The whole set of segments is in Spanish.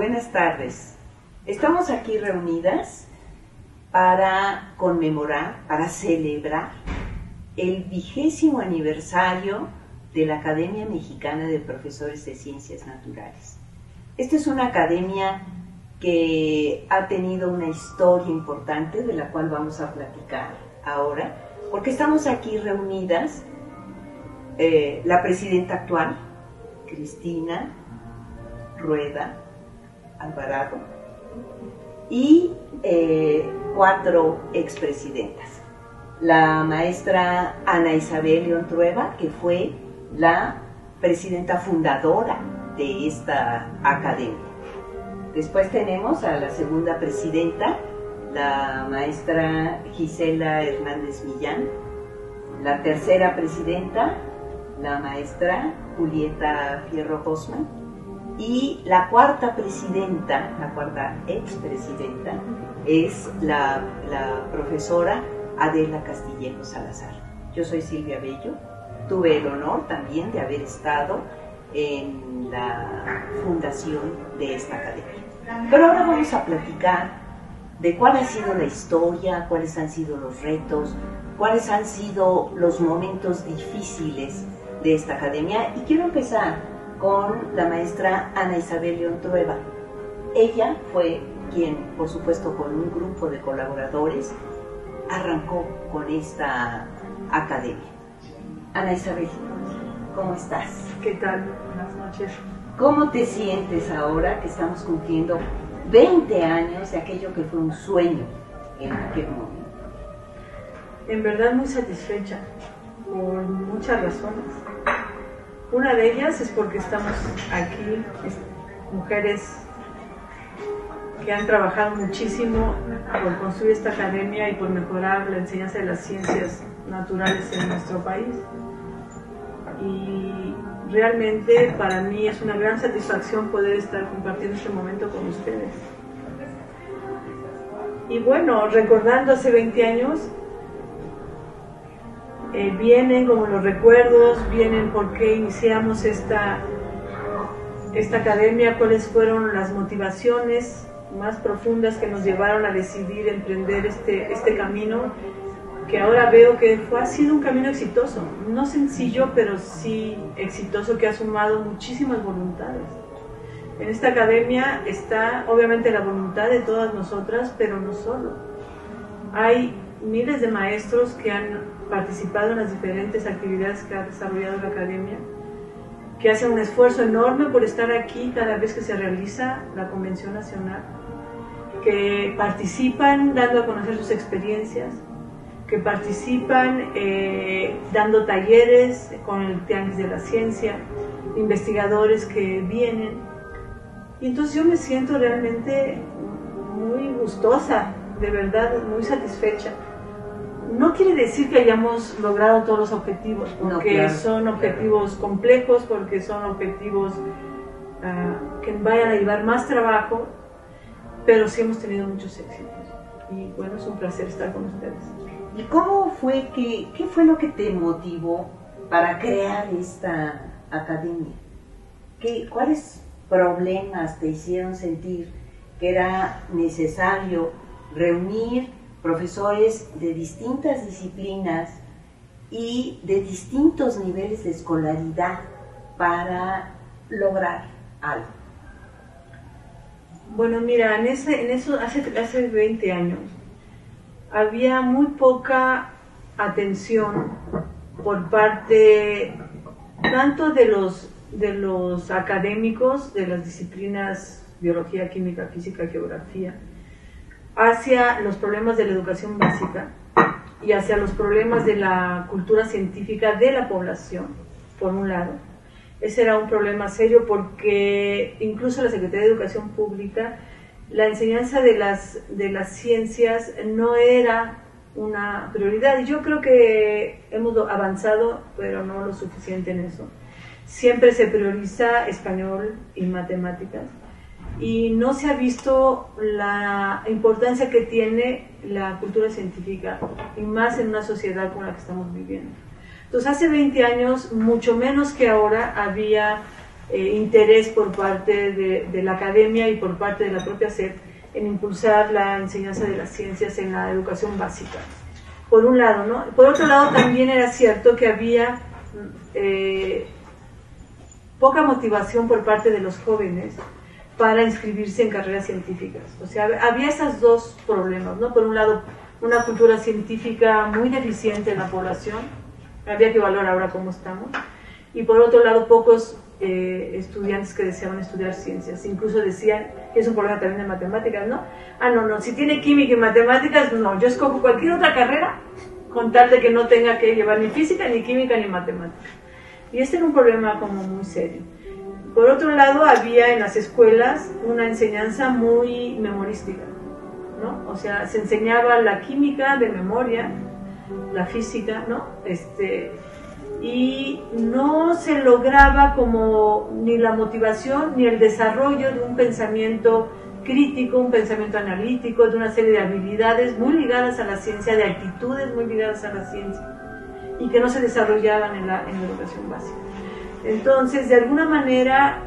buenas tardes. Estamos aquí reunidas para conmemorar, para celebrar el 20º aniversario de la Academia Mexicana de Profesores de Ciencias Naturales. Esta es una academia que ha tenido una historia importante de la cual vamos a platicar ahora, porque estamos aquí reunidas, la presidenta actual, Cristina Rueda Alvarado, y 4 expresidentas. La maestra Ana Isabel León Trueba, que fue la presidenta fundadora de esta academia. Después tenemos a la segunda presidenta, la maestra Gisela Hernández Millán. La tercera presidenta, la maestra Julieta Fierro Hosman. Y la cuarta presidenta, la cuarta expresidenta, es la profesora Adela Castillejo Salazar. Yo soy Silvia Bello, tuve el honor también de haber estado en la fundación de esta academia. Pero ahora vamos a platicar de cuál ha sido la historia, cuáles han sido los retos, cuáles han sido los momentos difíciles de esta academia. Y quiero empezar con la maestra Ana Isabel León Trueba. Ella fue quien, por supuesto, con un grupo de colaboradores, arrancó con esta academia. Ana Isabel, ¿cómo estás? ¿Qué tal? Buenas noches. ¿Cómo te sientes ahora que estamos cumpliendo 20 años de aquello que fue un sueño en aquel momento? En verdad muy satisfecha, por muchas razones. Una de ellas es porque estamos aquí, mujeres que han trabajado muchísimo por construir esta academia y por mejorar la enseñanza de las ciencias naturales en nuestro país. Y realmente para mí es una gran satisfacción poder estar compartiendo este momento con ustedes. Y bueno, recordando hace 20 años, vienen como los recuerdos, vienen por qué iniciamos esta academia, cuáles fueron las motivaciones más profundas que nos llevaron a decidir emprender este camino, que ahora veo que ha sido un camino exitoso, no sencillo, pero sí exitoso, que ha sumado muchísimas voluntades. En esta academia está obviamente la voluntad de todas nosotras, pero no solo. Hay miles de maestros que han participado en las diferentes actividades que ha desarrollado la academia, que hacen un esfuerzo enorme por estar aquí cada vez que se realiza la Convención Nacional, que participan dando a conocer sus experiencias, que participan dando talleres con el Tianguis de la Ciencia, investigadores que vienen. Y entonces yo me siento realmente muy gustosa, de verdad muy satisfecha. No quiere decir que hayamos logrado todos los objetivos, porque no, claro, son objetivos complejos, porque son objetivos que vayan a llevar más trabajo, pero sí hemos tenido muchos éxitos. Y bueno, es un placer estar con ustedes. ¿Y cómo fue qué fue lo que te motivó para crear esta academia? ¿Cuáles problemas te hicieron sentir que era necesario reunir profesores de distintas disciplinas y de distintos niveles de escolaridad para lograr algo? Bueno, mira, en eso hace 20 años había muy poca atención por parte tanto de los académicos de las disciplinas biología, química, física, geografía, hacia los problemas de la educación básica y hacia los problemas de la cultura científica de la población, por un lado. Ese era un problema serio porque incluso la Secretaría de Educación Pública, la enseñanza de las ciencias no era una prioridad. Y yo creo que hemos avanzado, pero no lo suficiente en eso. Siempre se prioriza español y matemáticas, y no se ha visto la importancia que tiene la cultura científica, y más en una sociedad como la que estamos viviendo. Entonces, hace 20 años, mucho menos que ahora, había interés por parte de la academia y por parte de la propia SED en impulsar la enseñanza de las ciencias en la educación básica. Por un lado, ¿no? Por otro lado, también era cierto que había poca motivación por parte de los jóvenes para inscribirse en carreras científicas. O sea, había esos dos problemas, ¿no? Por un lado, una cultura científica muy deficiente en la población, había que evaluar ahora cómo estamos, y por otro lado, pocos estudiantes que deseaban estudiar ciencias. Incluso decían que es un problema también de matemáticas, ¿no? Ah, no, si tiene química y matemáticas, no, yo escojo cualquier otra carrera con tal de que no tenga que llevar ni física, ni química, ni matemáticas. Y este era un problema como muy serio. Por otro lado, había en las escuelas una enseñanza muy memorística, ¿no? O sea, se enseñaba la química de memoria, la física, ¿no? Y no se lograba como ni la motivación ni el desarrollo de un pensamiento crítico, un pensamiento analítico, de una serie de habilidades muy ligadas a la ciencia, de actitudes muy ligadas a la ciencia, y que no se desarrollaban en la educación básica. Entonces, de alguna manera,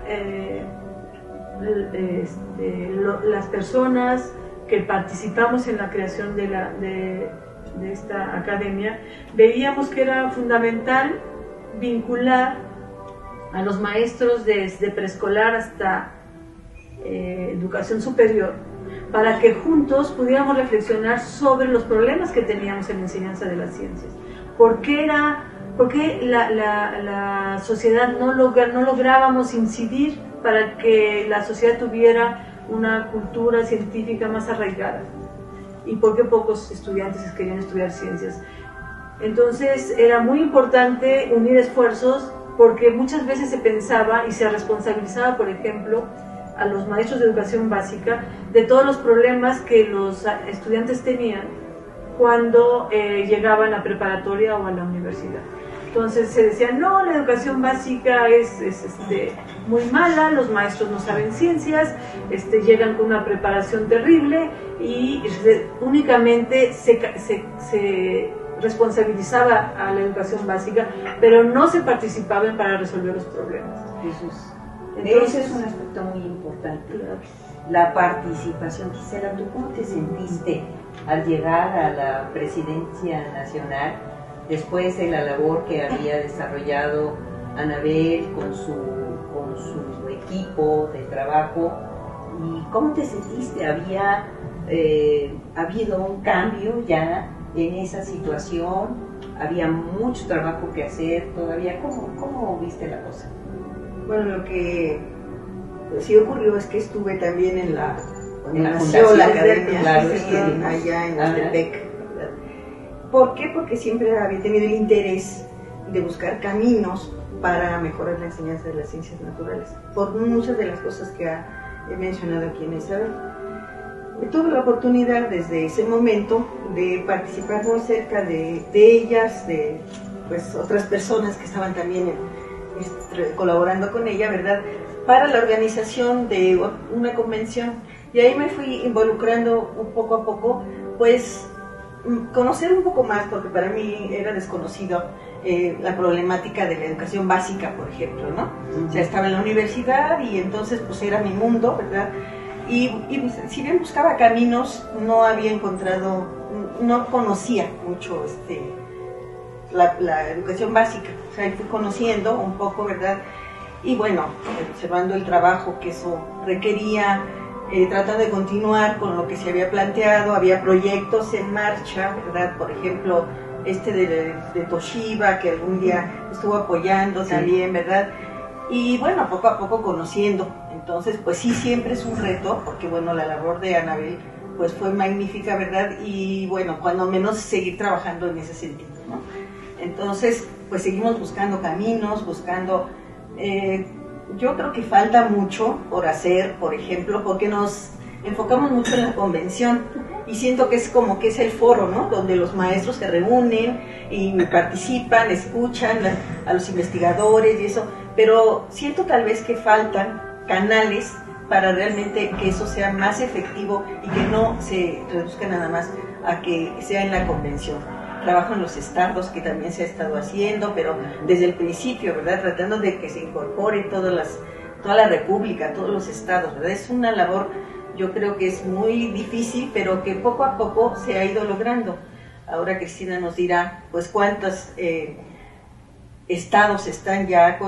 las personas que participamos en la creación de esta academia, veíamos que era fundamental vincular a los maestros desde preescolar hasta educación superior, para que juntos pudiéramos reflexionar sobre los problemas que teníamos en la enseñanza de las ciencias. ¿Por qué la sociedad no lográbamos incidir para que la sociedad tuviera una cultura científica más arraigada? ¿Y por qué pocos estudiantes querían estudiar ciencias? Entonces era muy importante unir esfuerzos, porque muchas veces se pensaba y se responsabilizaba, por ejemplo, a los maestros de educación básica de todos los problemas que los estudiantes tenían cuando llegaban a preparatoria o a la universidad. Entonces se decía, no, la educación básica es muy mala, los maestros no saben ciencias, llegan con una preparación terrible, y únicamente se responsabilizaba a la educación básica, pero no se participaba para resolver los problemas. Entonces, ese es un aspecto muy importante, la participación. Gisela, ¿tú cómo te sentiste al llegar a la presidencia nacional, después de la labor que había desarrollado Anabel con su equipo de trabajo? ¿Y cómo te sentiste? ¿Había habido un cambio ya en esa situación? ¿Había mucho trabajo que hacer todavía? ¿Cómo viste la cosa? Bueno, lo que sí ocurrió es que estuve también en la fundación, la academia, claro, allá en Ecatepec. ¿Por qué? Porque siempre había tenido el interés de buscar caminos para mejorar la enseñanza de las ciencias naturales, por muchas de las cosas que he mencionado aquí en Isabel. Tuve la oportunidad desde ese momento de participar muy cerca de ellas, de pues otras personas que estaban también colaborando con ella, ¿verdad?, para la organización de una convención. Y ahí me fui involucrando un poco a poco, pues conocer un poco más, porque para mí era desconocido la problemática de la educación básica, por ejemplo, ¿no? O sea, estaba en la universidad y entonces pues era mi mundo, ¿verdad? Y pues, si bien buscaba caminos, no había encontrado, no conocía mucho la educación básica. O sea, fui conociendo un poco, ¿verdad? Y bueno, observando el trabajo que eso requería, tratando de continuar con lo que se había planteado. Había proyectos en marcha, ¿verdad? Por ejemplo, de Toshiba, que algún día estuvo apoyando también, ¿verdad? Y bueno, poco a poco conociendo. Entonces, pues sí, siempre es un reto, porque bueno, la labor de Anabel pues fue magnífica, ¿verdad? Y bueno, cuando menos seguir trabajando en ese sentido, ¿no? Entonces, pues seguimos buscando caminos, yo creo que falta mucho por hacer, por ejemplo, porque nos enfocamos mucho en la convención y siento que es como que es el foro, ¿no?, donde los maestros se reúnen y participan, escuchan a los investigadores y eso, pero siento tal vez que faltan canales para realmente que eso sea más efectivo y que no se reduzca nada más a que sea en la convención. trabajo en los estados, que también se ha estado haciendo, pero desde el principio, ¿verdad? Tratando de que se incorpore toda la república, todos los estados, ¿verdad? Es una labor, yo creo que es muy difícil, pero que poco a poco se ha ido logrando. Ahora Cristina nos dirá, pues, cuántos estados están ya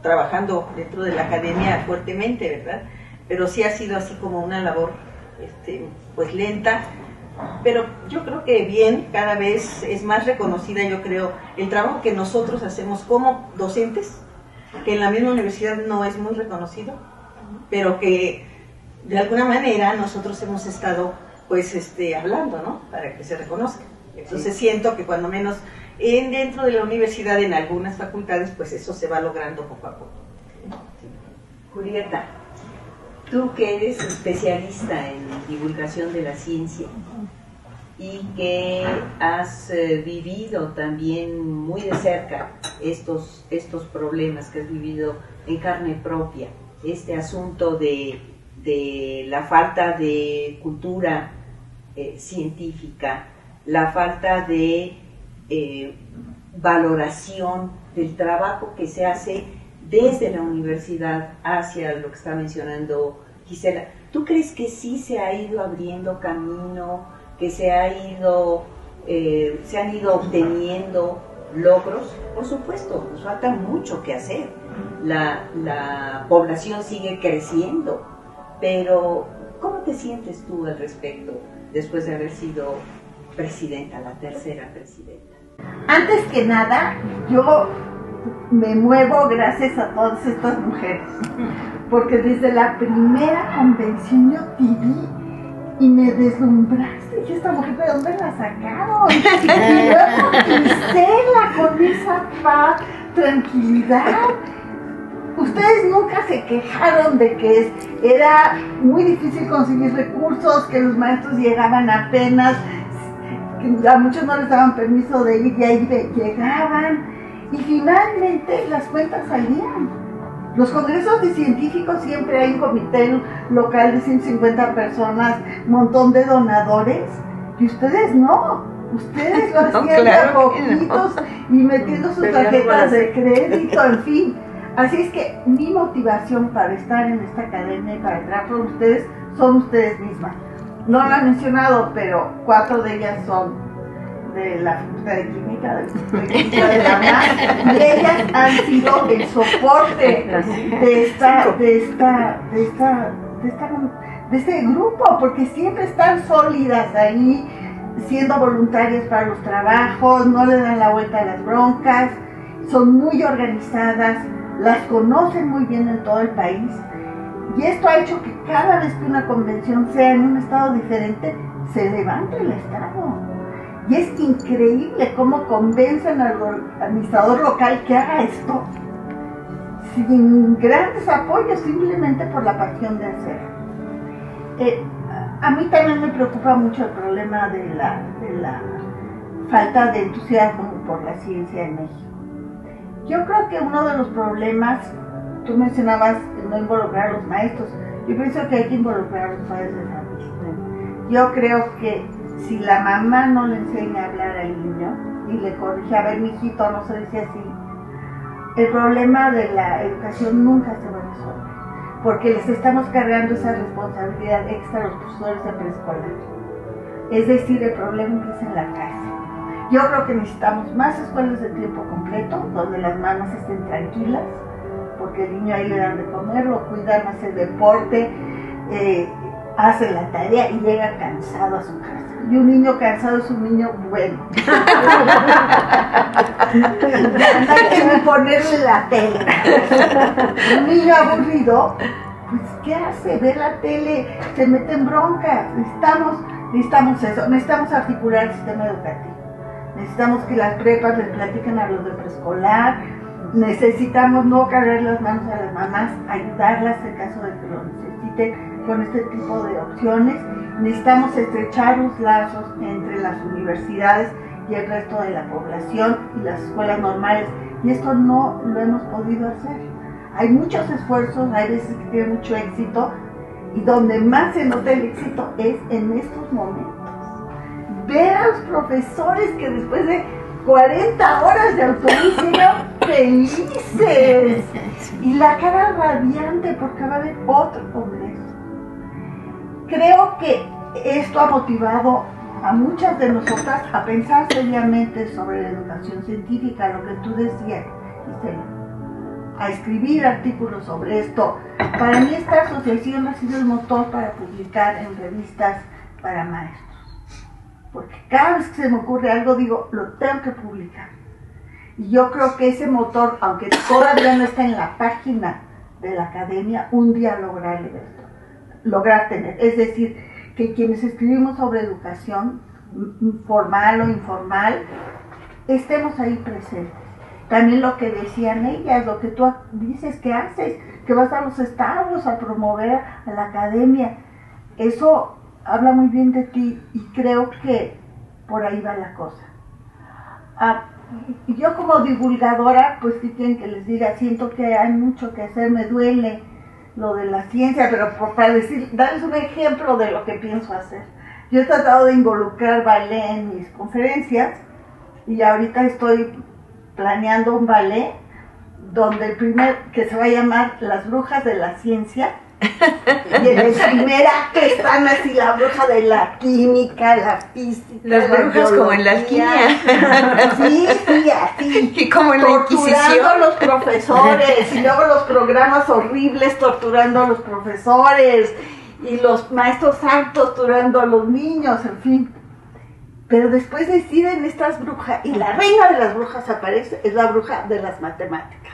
trabajando dentro de la academia fuertemente, ¿verdad? Pero sí ha sido así como una labor, pues, lenta, pero yo creo que bien, cada vez es más reconocida, yo creo, el trabajo que nosotros hacemos como docentes, que en la misma universidad no es muy reconocido, pero que de alguna manera nosotros hemos estado, pues, hablando, ¿no? Para que se reconozca. Entonces siento que cuando menos dentro de la universidad, en algunas facultades, pues eso se va logrando poco a poco. Julieta, tú que eres especialista en divulgación de la ciencia y que has vivido también muy de cerca estos problemas, que has vivido en carne propia, este asunto de la falta de cultura científica, la falta de valoración del trabajo que se hace desde la universidad hacia lo que está mencionando Gisela. ¿Tú crees que sí se ha ido abriendo camino, que se han ido obteniendo logros? Por supuesto, nos falta mucho que hacer. La población sigue creciendo, pero ¿cómo te sientes tú al respecto después de haber sido presidenta, la tercera presidenta? Antes que nada, yo me muevo gracias a todas estas mujeres, porque desde la primera convención yo te vi y me deslumbraste. Y esta mujer, ¿de dónde la sacaron? Y luego Gisela con esa paz, tranquilidad. Ustedes nunca se quejaron de que era muy difícil conseguir recursos, que los maestros llegaban apenas, que a muchos no les daban permiso de ir y ahí llegaban. Y finalmente las cuentas salían. Los congresos de científicos siempre hay un comité local de 150 personas, un montón de donadores, y ustedes no. Ustedes lo hacían claro, a poquitos y metiendo sus tarjetas de crédito, en fin. Así es que mi motivación para estar en esta academia y para entrar con ustedes son ustedes mismas. No lo han mencionado, pero 4 de ellas son de la Facultad de Química, de la UNAM, y ellas han sido el soporte de este grupo, porque siempre están sólidas ahí, siendo voluntarias para los trabajos, no le dan la vuelta a las broncas, son muy organizadas, las conocen muy bien en todo el país, y esto ha hecho que cada vez que una convención sea en un estado diferente, se levante el estado. Y es increíble cómo convencen al administrador local que haga esto sin grandes apoyos, simplemente por la pasión de hacer. A mí también me preocupa mucho el problema de la falta de entusiasmo por la ciencia en México. Yo creo que uno de los problemas, tú mencionabas no involucrar a los maestros, yo pienso que hay que involucrar a los padres de familia. Yo creo que si la mamá no le enseña a hablar al niño y le corrige, a ver, mijito, no se dice así, el problema de la educación nunca se va a resolver, porque les estamos cargando esa responsabilidad extra a los profesores de preescolar. Es decir, el problema empieza en la casa. Yo creo que necesitamos más escuelas de tiempo completo, donde las mamás estén tranquilas, porque el niño ahí le dan de comer, lo cuidan, hace deporte, hace la tarea y llega cansado a su casa. Y un niño cansado es un niño bueno. Hay que ponerle la tele. Un niño aburrido, pues ¿qué hace? Ve la tele, se mete en broncas. Necesitamos eso, necesitamos articular el sistema educativo. Necesitamos que las prepas les platiquen a los de preescolar. Necesitamos no cargar las manos a las mamás, ayudarlas en caso de que lo necesiten con este tipo de opciones. Necesitamos estrechar los lazos entre las universidades y el resto de la población y las escuelas normales, y esto no lo hemos podido hacer. Hay muchos esfuerzos, hay veces que tiene mucho éxito, y donde más se nota el éxito es en estos momentos. ver a los profesores que después de 40 horas de autobús llegan felices y la cara radiante porque va a haber otro congreso. Creo que esto ha motivado a muchas de nosotras a pensar seriamente sobre la educación científica, lo que tú decías, Gisela, a escribir artículos sobre esto. Para mí esta asociación ha sido el motor para publicar en revistas para maestros. Porque cada vez que se me ocurre algo, digo, lo tengo que publicar. Y yo creo que ese motor, aunque todavía no está en la página de la academia, un día lograr tener. Es decir, que quienes escribimos sobre educación, formal o informal, estemos ahí presentes. También lo que decían ellas, lo que tú dices que haces, que vas a los estados a promover a la academia, eso habla muy bien de ti y creo que por ahí va la cosa. Yo como divulgadora, pues sí quieren que les diga, siento que hay mucho que hacer, me duele lo de la ciencia, pero para darles un ejemplo de lo que pienso hacer. Yo he tratado de involucrar ballet en mis conferencias y ahorita estoy planeando un ballet donde que se va a llamar Las Brujas de la Ciencia. Y en el primer acto están así la bruja de la química, la física, las brujas como en la alquimia. Sí, así. Y como en la Inquisición. Torturando a los profesores y luego los programas horribles torturando a los profesores y los maestros santos torturando a los niños, en fin. Pero después deciden estas brujas, y la reina de las brujas aparece, es la bruja de las matemáticas.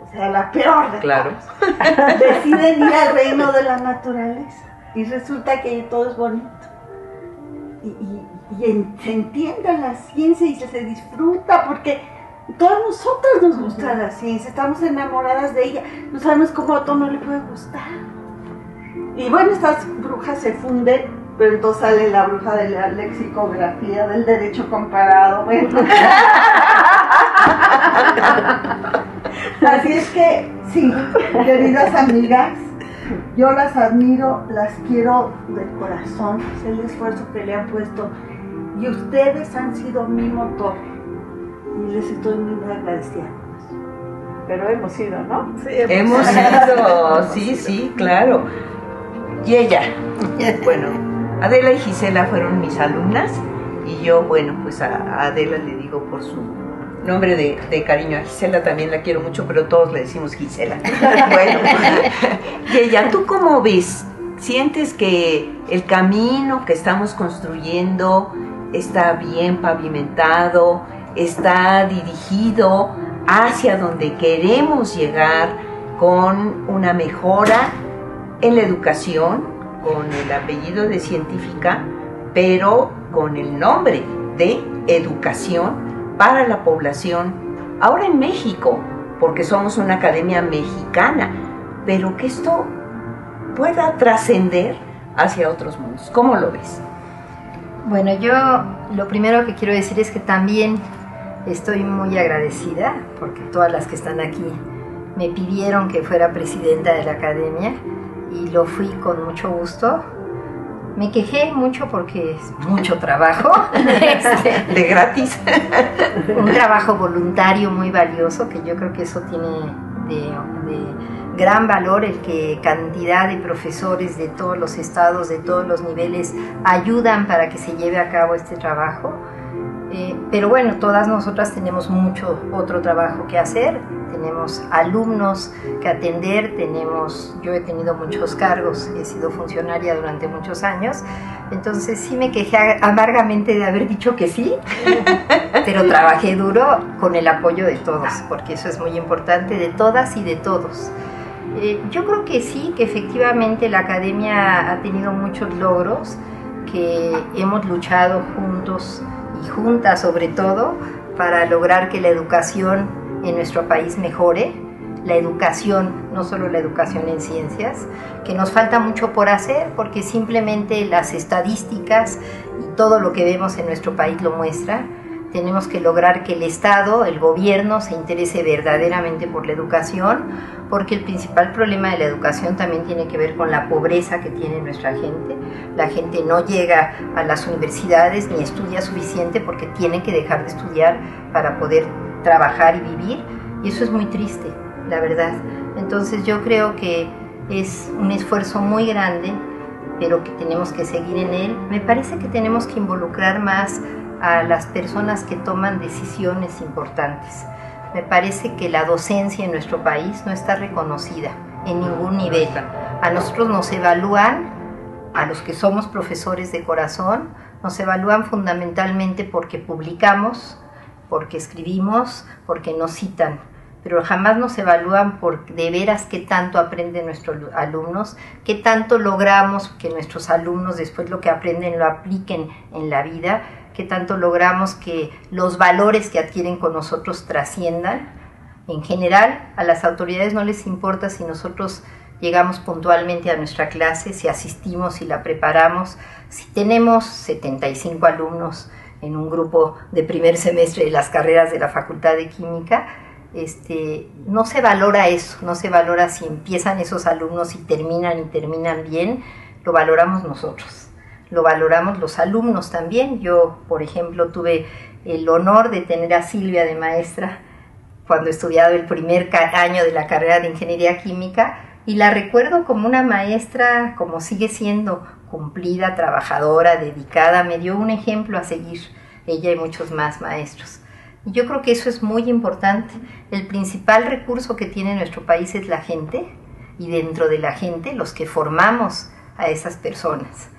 O sea, la peor de todas. Deciden ir al reino de la naturaleza y resulta que todo es bonito. Se entiende la ciencia y se disfruta porque todas nosotras nos gusta la ciencia, estamos enamoradas de ella, no sabemos cómo a todo no le puede gustar. Y bueno, estas brujas se funden, pero entonces sale la bruja de la lexicografía, del derecho comparado. Bueno. Así es que, sí, queridas amigas, yo las admiro, las quiero de corazón, es el esfuerzo que le han puesto y ustedes han sido mi motor y les estoy muy agradecida. Pero hemos ido, ¿no? Sí, hemos ido, sí, claro. Y ella, bueno, Adela y Gisela fueron mis alumnas y yo, bueno, pues a Adela le digo por su nombre de cariño, a Gisela también la quiero mucho, pero todos le decimos Gisela. Bueno, y ella, ¿tú cómo ves? ¿Sientes que el camino que estamos construyendo está bien pavimentado, está dirigido hacia donde queremos llegar con una mejora en la educación, con el apellido de científica, pero con el nombre de educación para la población, ahora en México, porque somos una academia mexicana, pero que esto pueda trascender hacia otros mundos? ¿Cómo lo ves? Bueno, yo lo primero que quiero decir es que también estoy muy agradecida porque todas las que están aquí me pidieron que fuera presidenta de la academia y lo fui con mucho gusto. Me quejé mucho porque es mucho trabajo. De gratis. Un trabajo voluntario muy valioso, que yo creo que eso tiene de gran valor, el que cantidad de profesores de todos los estados, de todos los niveles, ayudan para que se lleve a cabo este trabajo. Pero bueno, todas nosotras tenemos mucho otro trabajo que hacer, tenemos alumnos que atender, yo he tenido muchos cargos, he sido funcionaria durante muchos años, entonces sí me quejé amargamente de haber dicho que sí, pero trabajé duro con el apoyo de todos, porque eso es muy importante, de todas y de todos. Yo creo que sí, que efectivamente la academia ha tenido muchos logros, que hemos luchado juntos y juntas sobre todo para lograr que la educación en nuestro país mejore, la educación, no solo la educación en ciencias, que nos falta mucho por hacer porque simplemente las estadísticas y todo lo que vemos en nuestro país lo muestra. tenemos que lograr que el Estado, el gobierno, se interese verdaderamente por la educación, porque el principal problema de la educación también tiene que ver con la pobreza que tiene nuestra gente. La gente no llega a las universidades ni estudia suficiente porque tiene que dejar de estudiar para poder trabajar y vivir, y eso es muy triste, la verdad. Entonces yo creo que es un esfuerzo muy grande, pero que tenemos que seguir en él. Me parece que tenemos que involucrar más a las personas que toman decisiones importantes. Me parece que la docencia en nuestro país no está reconocida en ningún nivel. A nosotros nos evalúan, a los que somos profesores de corazón, nos evalúan fundamentalmente porque publicamos, porque escribimos, porque nos citan, pero jamás nos evalúan por de veras qué tanto aprenden nuestros alumnos, qué tanto logramos que nuestros alumnos después lo que aprenden lo apliquen en la vida, qué tanto logramos que los valores que adquieren con nosotros trasciendan. En general, a las autoridades no les importa si nosotros llegamos puntualmente a nuestra clase, si asistimos, si la preparamos. Si tenemos 75 alumnos en un grupo de primer semestre de las carreras de la Facultad de Química, no se valora eso, no se valora si empiezan esos alumnos y terminan bien, lo valoramos nosotros, lo valoramos los alumnos también. Yo, por ejemplo, tuve el honor de tener a Silvia de maestra cuando he estudiado el primer año de la carrera de Ingeniería Química, y la recuerdo como una maestra, como sigue siendo, cumplida, trabajadora, dedicada. Me dio un ejemplo a seguir, ella y muchos más maestros. Y yo creo que eso es muy importante. El principal recurso que tiene nuestro país es la gente, y dentro de la gente los que formamos a esas personas.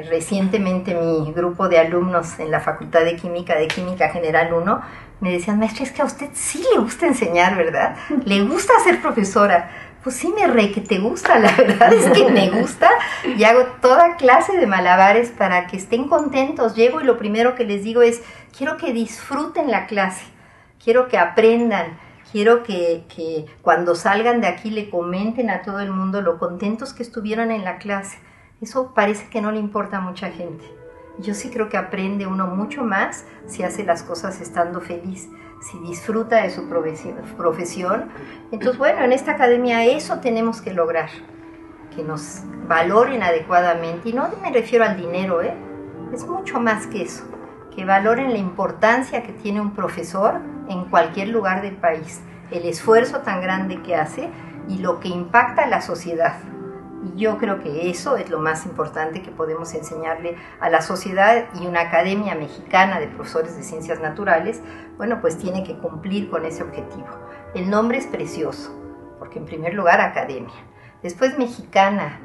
Recientemente mi grupo de alumnos en la Facultad de Química General 1, me decían: maestra, es que a usted sí le gusta enseñar, ¿verdad? ¿Le gusta ser profesora? Pues sí, que te gusta, la verdad es que me gusta, y hago toda clase de malabares para que estén contentos. Llego y lo primero que les digo es: quiero que disfruten la clase, quiero que aprendan, quiero que cuando salgan de aquí le comenten a todo el mundo lo contentos que estuvieron en la clase. Eso parece que no le importa a mucha gente. Yo sí creo que aprende uno mucho más si hace las cosas estando feliz, si disfruta de su profesión. Entonces, bueno, en esta academia eso tenemos que lograr, que nos valoren adecuadamente. Y no me refiero al dinero, es mucho más que eso, que valoren la importancia que tiene un profesor en cualquier lugar del país, el esfuerzo tan grande que hace y lo que impacta a la sociedad. Y yo creo que eso es lo más importante que podemos enseñarle a la sociedad, y una academia mexicana de profesores de ciencias naturales, bueno, pues tiene que cumplir con ese objetivo. El nombre es precioso, porque en primer lugar academia, después mexicana,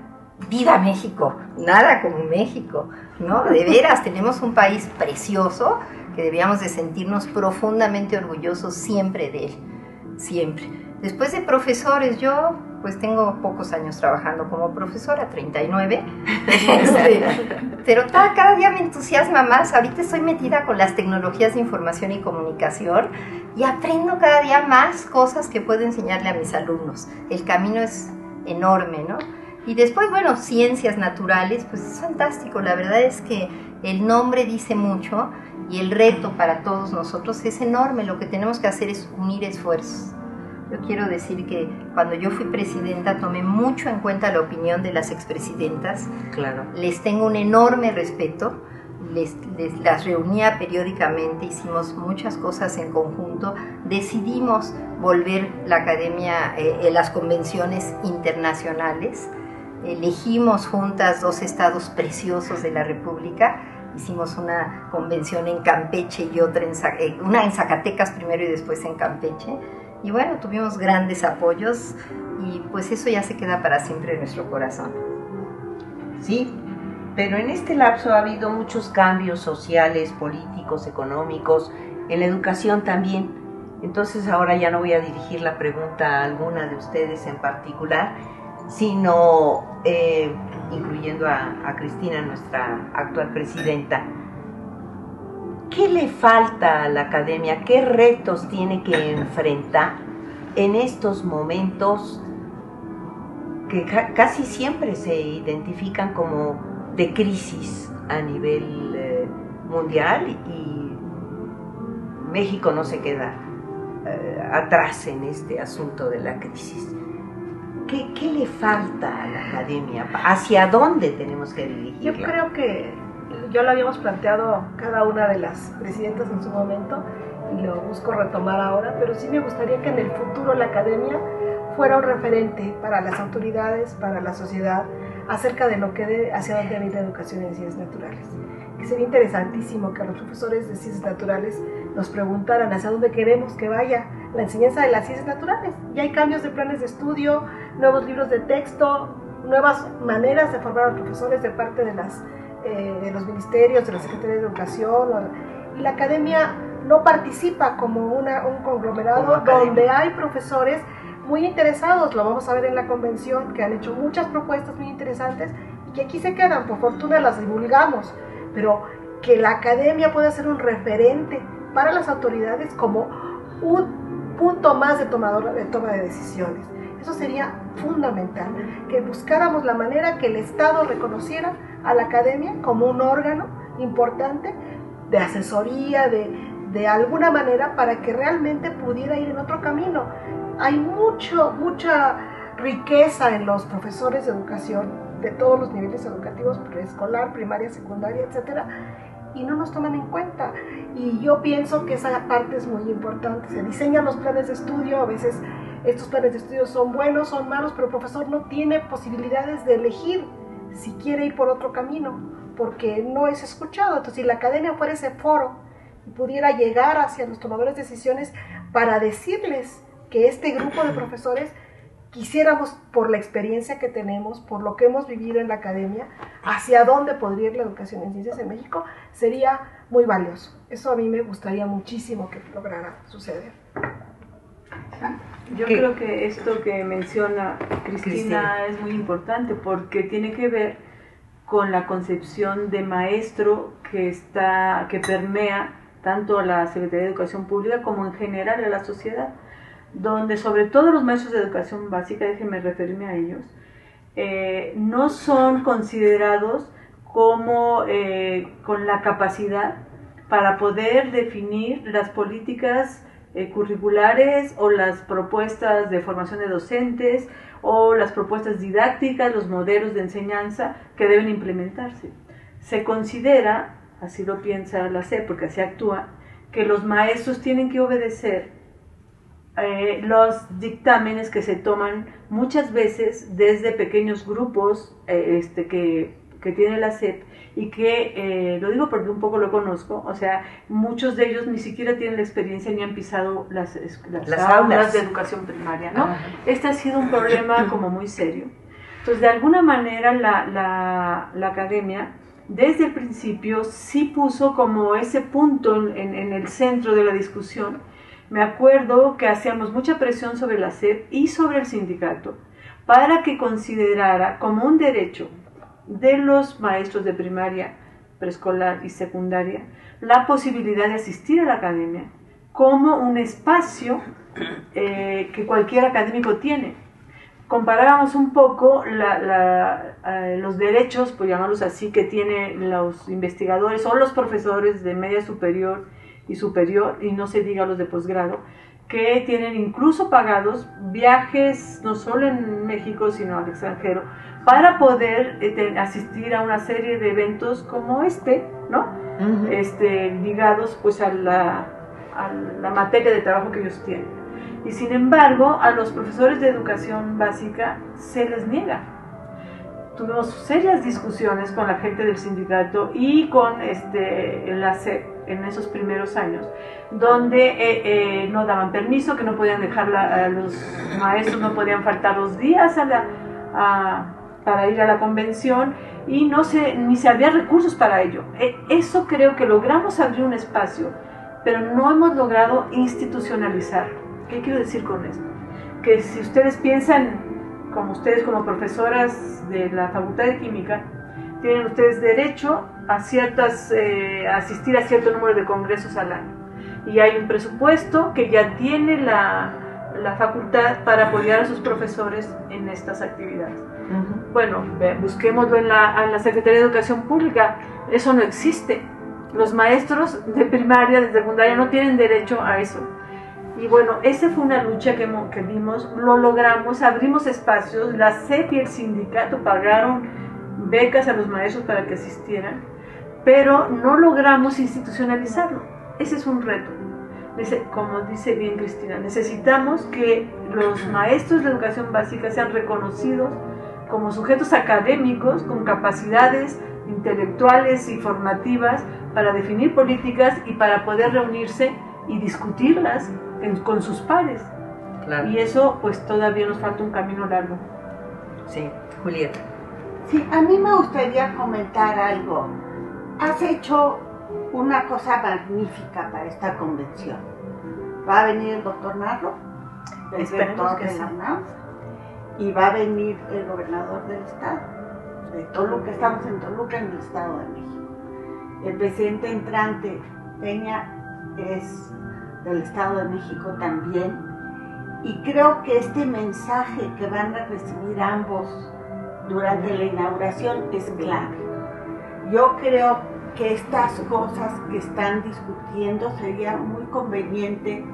¡viva México! Nada como México, ¿no? De veras, tenemos un país precioso que debíamos de sentirnos profundamente orgullosos siempre de él, siempre. Después de profesores, yo pues tengo pocos años trabajando como profesora, 39, pero cada día me entusiasma más. Ahorita estoy metida con las tecnologías de información y comunicación y aprendo cada día más cosas que puedo enseñarle a mis alumnos. El camino es enorme, ¿no? Y después, bueno, ciencias naturales, pues es fantástico. La verdad es que el nombre dice mucho y el reto para todos nosotros es enorme. Lo que tenemos que hacer es unir esfuerzos. Yo quiero decir que cuando yo fui presidenta tomé mucho en cuenta la opinión de las expresidentas. Claro. Les tengo un enorme respeto, las reunía periódicamente, hicimos muchas cosas en conjunto, decidimos volver la academia, las convenciones internacionales, elegimos juntas 2 estados preciosos de la República. Hicimos una convención en Campeche y otra una en Zacatecas primero y después en Campeche. Y bueno, tuvimos grandes apoyos y pues eso ya se queda para siempre en nuestro corazón. Sí, pero en este lapso ha habido muchos cambios sociales, políticos, económicos, en la educación también. Entonces ahora ya no voy a dirigir la pregunta a alguna de ustedes en particular, sino incluyendo a Cristina, nuestra actual presidenta. ¿Qué le falta a la academia? ¿Qué retos tiene que enfrentar en estos momentos que casi siempre se identifican como de crisis a nivel mundial México no se queda atrás en este asunto de la crisis. ¿Qué le falta a la academia? ¿Hacia dónde tenemos que dirigirla? Yo creo que ya lo habíamos planteado cada una de las presidentas en su momento y lo busco retomar ahora, pero sí me gustaría que en el futuro la academia fuera un referente para las autoridades, para la sociedad, acerca de hacia dónde va la educación en ciencias naturales. Que sería interesantísimo que los profesores de ciencias naturales nos preguntaran hacia dónde queremos que vaya la enseñanza de las ciencias naturales. Ya hay cambios de planes de estudio, nuevos libros de texto, nuevas maneras de formar a los profesores de parte de los ministerios, de la Secretaría de Educación, y la academia no participa como un conglomerado donde hay profesores muy interesados. Lo vamos a ver en la convención, que han hecho muchas propuestas muy interesantes y que aquí se quedan, por fortuna las divulgamos, pero que la academia pueda ser un referente para las autoridades como un punto más de toma de decisiones. Eso sería fundamental, que buscáramos la manera que el Estado reconociera a la academia como un órgano importante de asesoría, de alguna manera, para que realmente pudiera ir en otro camino. Hay mucha riqueza en los profesores de educación de todos los niveles educativos, preescolar, primaria, secundaria, etcétera, y no nos toman en cuenta. Y yo pienso que esa parte es muy importante. Se diseñan los planes de estudio, a veces estos planes de estudio son buenos, son malos, pero el profesor no tiene posibilidades de elegir si quiere ir por otro camino, porque no es escuchado. Entonces, si la academia fuera ese foro y pudiera llegar hacia los tomadores de decisiones para decirles que este grupo de profesores quisiéramos, por la experiencia que tenemos, por lo que hemos vivido en la academia, hacia dónde podría ir la educación en ciencias en México, sería muy valioso. Eso a mí me gustaría muchísimo que lograra suceder. Yo creo que esto que menciona Cristina es muy importante, porque tiene que ver con la concepción de maestro que permea tanto a la Secretaría de Educación Pública como en general a la sociedad, donde sobre todo los maestros de educación básica, déjenme referirme a ellos, no son considerados como con la capacidad para poder definir las políticas curriculares o las propuestas de formación de docentes o las propuestas didácticas, los modelos de enseñanza que deben implementarse. Se considera, así lo piensa la SEP, porque así actúa, que los maestros tienen que obedecer los dictámenes que se toman muchas veces desde pequeños grupos que tiene la SEP, y que, lo digo porque un poco lo conozco, o sea, muchos de ellos ni siquiera tienen la experiencia ni han pisado las aulas de educación primaria, ¿no? Este ha sido un problema como muy serio. Entonces, de alguna manera la academia desde el principio sí puso como ese punto en el centro de la discusión. Me acuerdo que hacíamos mucha presión sobre la SEP y sobre el sindicato para que considerara como un derecho de los maestros de primaria, preescolar y secundaria la posibilidad de asistir a la academia como un espacio que cualquier académico tiene. Comparábamos un poco los derechos, por llamarlos así, que tienen los investigadores o los profesores de media superior, y no se diga los de posgrado, que tienen incluso pagados viajes no solo en México sino al extranjero para poder asistir a una serie de eventos como ¿no? Ligados pues a la materia de trabajo que ellos tienen. Y sin embargo, a los profesores de educación básica se les niega. Tuvimos serias discusiones con la gente del sindicato y con la SEP en esos primeros años, donde no daban permiso, que no podían dejar a los maestros, no podían faltar los días para ir a la convención, y ni se había recursos para ello. Eso creo que logramos abrir un espacio, pero no hemos logrado institucionalizarlo. ¿Qué quiero decir con esto? Que si ustedes piensan, como profesoras de la Facultad de Química, tienen ustedes derecho a asistir a cierto número de congresos al año. Y hay un presupuesto que ya tiene la facultad para apoyar a sus profesores en estas actividades. Bueno, busquémoslo en la Secretaría de Educación Pública. Eso no existe. Los maestros de primaria, de secundaria, no tienen derecho a eso. Y bueno, esa fue una lucha que dimos, lo logramos, abrimos espacios, la SEP y el sindicato pagaron becas a los maestros para que asistieran, pero no logramos institucionalizarlo. Ese es un reto. Como dice bien Cristina, necesitamos que los maestros de educación básica sean reconocidos como sujetos académicos con capacidades intelectuales y formativas para definir políticas y para poder reunirse y discutirlas con sus pares. Claro. Y eso pues todavía nos falta un camino largo. Sí, Julieta. Sí, a mí me gustaría comentar algo. Has hecho una cosa magnífica para esta convención. Va a venir el doctor Narro, el rector de la UNAM, y va a venir el gobernador del estado, de Toluca. Estamos en Toluca, en el Estado de México. El presidente entrante, Peña, es del Estado de México también. Y creo que este mensaje que van a recibir ambos durante la inauguración es clave. Yo creo que estas cosas que están discutiendo sería muy conveniente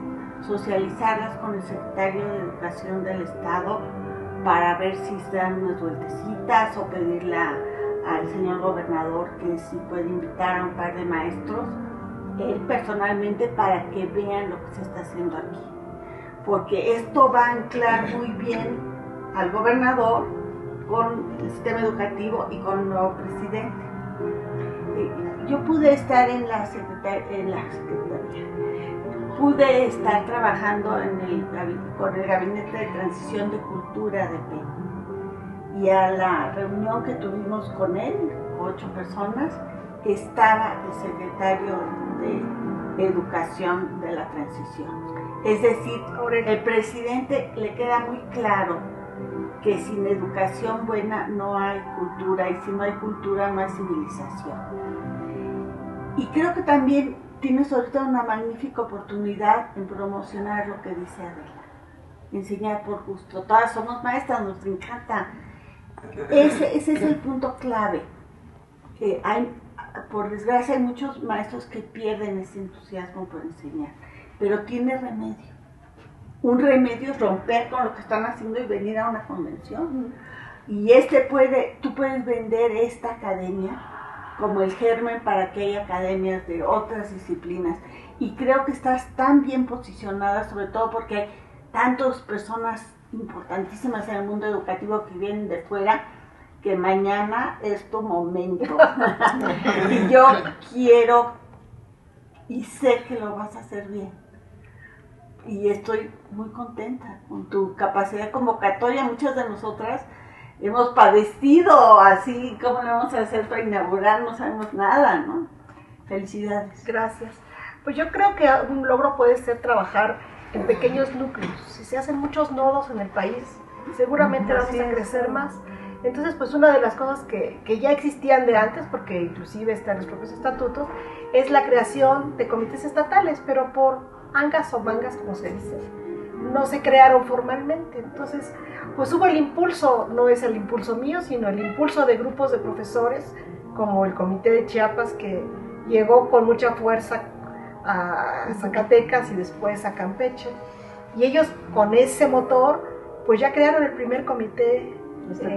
socializarlas con el secretario de Educación del Estado para ver si se dan unas vueltecitas o pedirle al señor gobernador que si puede invitar a un par de maestros, él personalmente, para que vean lo que se está haciendo aquí. Porque esto va a anclar muy bien al gobernador con el sistema educativo y con el nuevo presidente. Yo pude estar en la secretaría, pude estar trabajando con el Gabinete de Transición de Cultura de Peña. Y a la reunión que tuvimos con él, 8 personas, estaba el secretario de Educación de la Transición. Es decir, el presidente le queda muy claro que sin educación buena no hay cultura, y si no hay cultura no hay civilización. Y creo que también tienes ahorita una magnífica oportunidad en promocionar lo que dice Adela. Enseñar por gusto. Todas somos maestras, nos encanta. Ese es el punto clave. Por desgracia hay muchos maestros que pierden ese entusiasmo por enseñar, pero tiene remedio. Un remedio es romper con lo que están haciendo y venir a una convención. Y tú puedes vender esta academia como el germen para que haya academias de otras disciplinas. Y creo que estás tan bien posicionada, sobre todo porque hay tantas personas importantísimas en el mundo educativo que vienen de fuera, que mañana es tu momento. Y yo quiero y sé que lo vas a hacer bien. Y estoy muy contenta con tu capacidad convocatoria. Muchas de nosotras hemos padecido así, ¿cómo lo vamos a hacer para inaugurar? No sabemos nada, ¿no? Felicidades. Gracias. Pues yo creo que un logro puede ser trabajar en pequeños núcleos. Si se hacen muchos nodos en el país, seguramente vamos a crecer más. Entonces, pues una de las cosas que ya existían de antes, porque inclusive están los propios estatutos, es la creación de comités estatales, pero por angas o mangas, como se dice, no se crearon formalmente. Entonces, pues hubo el impulso, no es el impulso mío, sino el impulso de grupos de profesores, como el Comité de Chiapas, que llegó con mucha fuerza a Zacatecas y después a Campeche, y ellos con ese motor, pues ya crearon el primer comité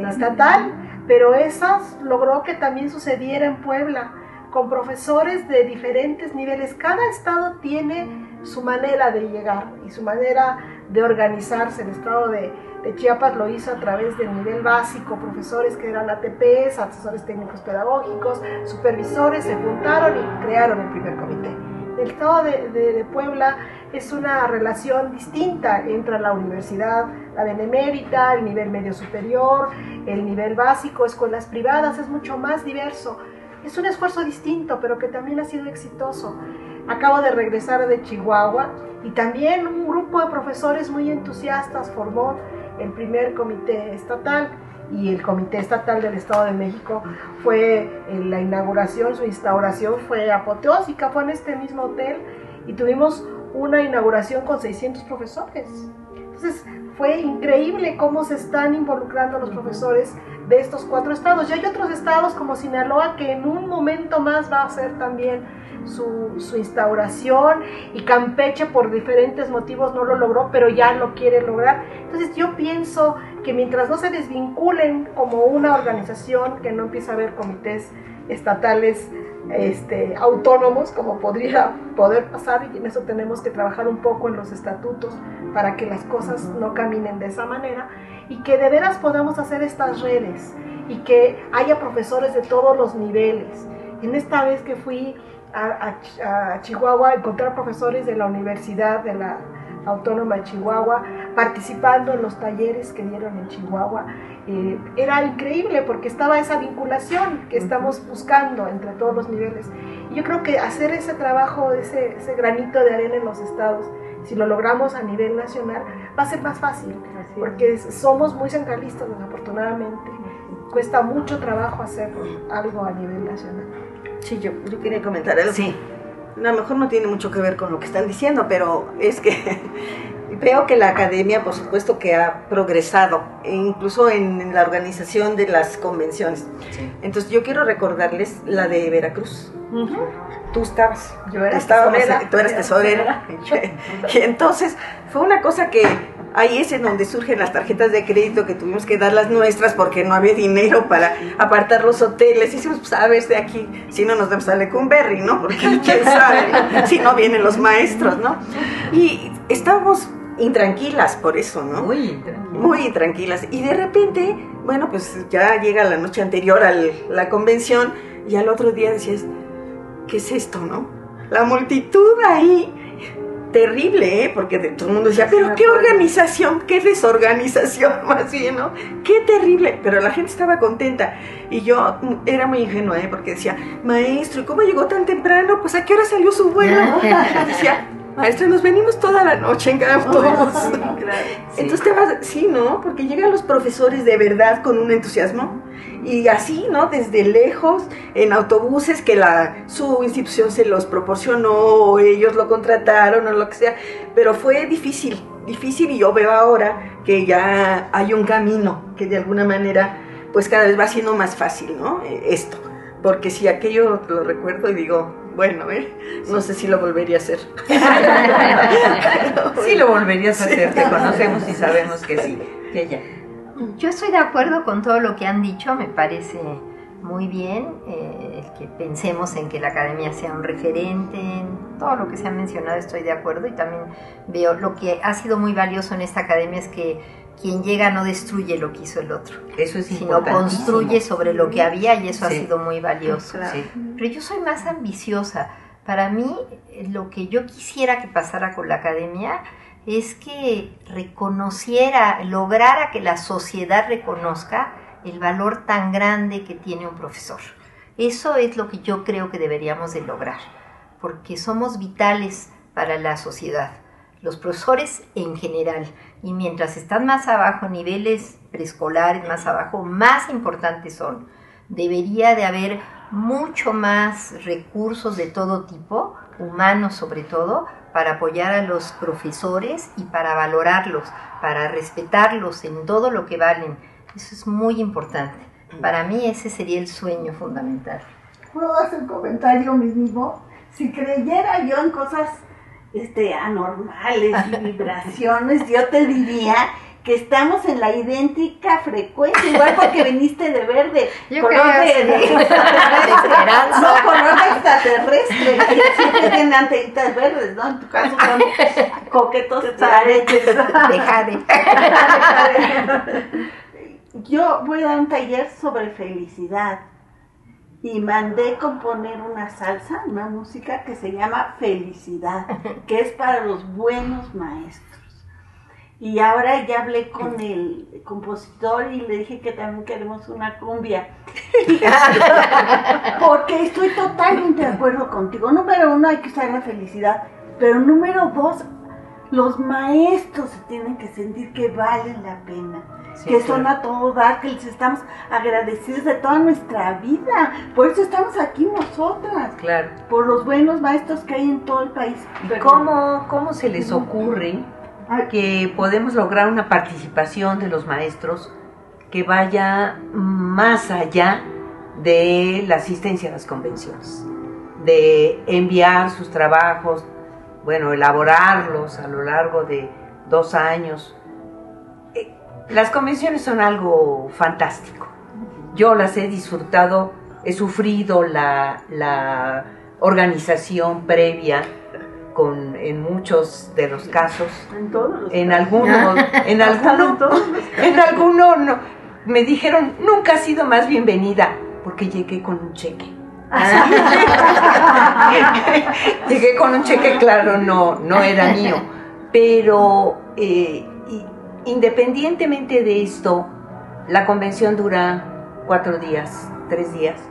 estatal, pero esas logró que también sucediera en Puebla, con profesores de diferentes niveles. Cada estado tiene su manera de llegar y su manera de organizarse. El estado de Chiapas lo hizo a través del nivel básico, profesores que eran ATPs, asesores técnicos pedagógicos, supervisores, se juntaron y crearon el primer comité. El estado de Puebla es una relación distinta entre la universidad, la benemérita, el nivel medio superior, el nivel básico, escuelas privadas, es mucho más diverso. Es un esfuerzo distinto, pero que también ha sido exitoso. Acabo de regresar de Chihuahua y también un grupo de profesores muy entusiastas formó el primer comité estatal, y el Comité Estatal del Estado de México fue la inauguración, su instauración fue apoteósica, fue en este mismo hotel y tuvimos una inauguración con 600 profesores. Entonces fue increíble cómo se están involucrando los profesores de estos 4 estados. Y hay otros estados como Sinaloa que en un momento más va a hacer también su instauración, y Campeche por diferentes motivos no lo logró, pero ya lo quiere lograr. Entonces yo pienso que mientras no se desvinculen como una organización, que no empiece a haber comités estatales autónomos, como poder pasar, y en eso tenemos que trabajar un poco en los estatutos para que las cosas no caminen de esa manera, y que de veras podamos hacer estas redes y que haya profesores de todos los niveles. En esta vez que fui a Chihuahua a encontrar profesores de la Universidad de la Autónoma de Chihuahua participando en los talleres que dieron en Chihuahua, era increíble porque estaba esa vinculación que estamos buscando entre todos los niveles. Y yo creo que hacer ese trabajo, ese granito de arena en los estados, si lo logramos a nivel nacional, va a ser más fácil, porque somos muy centralistas, desafortunadamente. Cuesta mucho trabajo hacer algo a nivel nacional. Sí, yo quería comentar algo. Sí. A lo mejor no tiene mucho que ver con lo que están diciendo, pero es que veo que la academia, por supuesto, que ha progresado, incluso en la organización de las convenciones. Sí. Entonces yo quiero recordarles la de Veracruz. Tú estabas. Yo era tesorera. Tú eras tesorera. Y entonces fue una cosa que ahí es en donde surgen las tarjetas de crédito, que tuvimos que dar las nuestras porque no había dinero para apartar los hoteles. Y decimos, pues a ver de aquí, si no nos vamos a Lecumberri, ¿no? Porque quién sabe, si no vienen los maestros, ¿no? Y estábamos intranquilas por eso, ¿no? Muy intranquilas. Y de repente, bueno, pues ya llega la noche anterior a la convención y al otro día decías, ¿qué es esto, no? La multitud ahí, terrible, porque todo el mundo decía, pero qué organización, qué desorganización más bien, ¿no? Qué terrible, pero la gente estaba contenta. Y yo era muy ingenua, porque decía, maestro, ¿y cómo llegó tan temprano? Pues ¿a qué hora salió su vuelo? Decía, maestra, nos venimos toda la noche en autobús. Sí, claro. Entonces te vas, sí, ¿no? Porque llegan los profesores de verdad con un entusiasmo, y así, ¿no? Desde lejos, en autobuses que su institución se los proporcionó, o ellos lo contrataron, o lo que sea, pero fue difícil, y yo veo ahora que ya hay un camino que de alguna manera, pues cada vez va siendo más fácil, ¿no? Esto, porque si aquello lo recuerdo y digo, bueno, no sé si lo volvería a hacer. Sí lo volverías a hacer, te conocemos y sabemos que sí, que ya. Yo estoy de acuerdo con todo lo que han dicho, me parece muy bien que pensemos en que la academia sea un referente, en todo lo que se ha mencionado estoy de acuerdo, y también veo lo que ha sido muy valioso en esta academia es que quien llega no destruye lo que hizo el otro, eso es sino construye sobre lo que había, y eso sí. Ha sido muy valioso. Sí. Pero yo soy más ambiciosa. Para mí, lo que yo quisiera que pasara con la academia es que lograra que la sociedad reconozca el valor tan grande que tiene un profesor. Eso es lo que yo creo que deberíamos de lograr, porque somos vitales para la sociedad, los profesores en general, y mientras están más abajo, niveles preescolares más abajo, más importantes son. Debería de haber mucho más recursos de todo tipo, humanos sobre todo, para apoyar a los profesores y para valorarlos, para respetarlos en todo lo que valen. Eso es muy importante. Para mí ese sería el sueño fundamental. ¿Puedo hacer un comentario mismo? Si creyera yo en cosas anormales y vibraciones, yo te diría que estamos en la idéntica frecuencia, igual porque viniste de verde, color de esperanza, no, color de extraterrestre, que siempre tienen antenitas verdes, ¿no? En tu caso son coquetos aretes de jade. Yo voy a dar un taller sobre felicidad y mandé componer una salsa, una música que se llama Felicidad, que es para los buenos maestros. Y ahora ya hablé con el compositor y le dije que también queremos una cumbia. Porque estoy totalmente de acuerdo contigo. Número 1, hay que usar la felicidad. Pero número 2, los maestros se tienen que sentir que valen la pena. Sí, que son a todo dar, que les estamos agradecidos de toda nuestra vida. Por eso estamos aquí nosotras. Claro. Por los buenos maestros que hay en todo el país. ¿Cómo se les ocurre que podemos lograr una participación de los maestros que vaya más allá de la asistencia a las convenciones, de enviar sus trabajos, bueno, elaborarlos a lo largo de 2 años. Las convenciones son algo fantástico. Yo las he disfrutado, he sufrido la organización previa en muchos de los casos. En todos los en casos. algunos no. Me dijeron, nunca has sido más bienvenida, porque llegué con un cheque. Llegué con un cheque, claro, no era mío. Pero independientemente de esto, la convención dura 4 días, 3 días.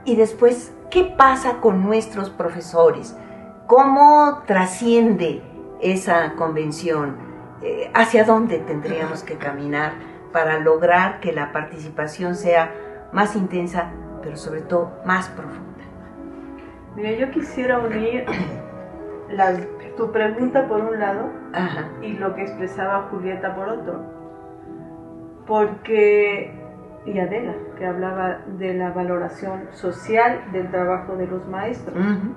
Y después, ¿qué pasa con nuestros profesores? ¿Cómo trasciende esa convención? ¿Hacia dónde tendríamos que caminar para lograr que la participación sea más intensa, pero sobre todo más profunda? Mira, yo quisiera unir tu pregunta por un lado, Ajá. Y lo que expresaba Julieta por otro. Y Adela, que hablaba de la valoración social del trabajo de los maestros. Uh-huh.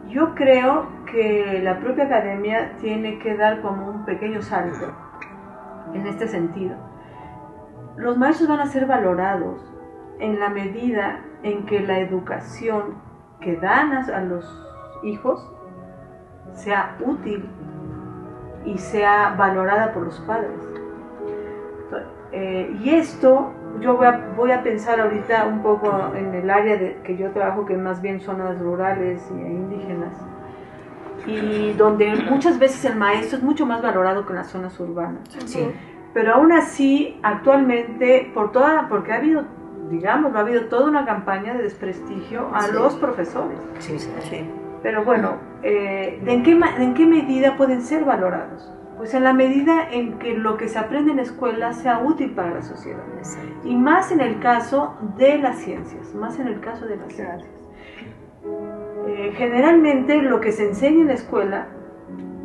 Yo creo que la propia academia tiene que dar como un pequeño salto en este sentido. Los maestros van a ser valorados en la medida en que la educación que dan a los hijos sea útil y sea valorada por los padres. Y esto yo voy a pensar ahorita un poco en el área que yo trabajo, que más bien zonas rurales e indígenas, y donde muchas veces el maestro es mucho más valorado que en las zonas urbanas. Sí. Pero aún así, actualmente, porque ha habido toda una campaña de desprestigio a los profesores. Sí, sí, sí. Pero bueno, ¿en qué medida pueden ser valorados? Pues en la medida en que lo que se aprende en la escuela sea útil para la sociedad. Y más en el caso de las ciencias, generalmente lo que se enseña en la escuela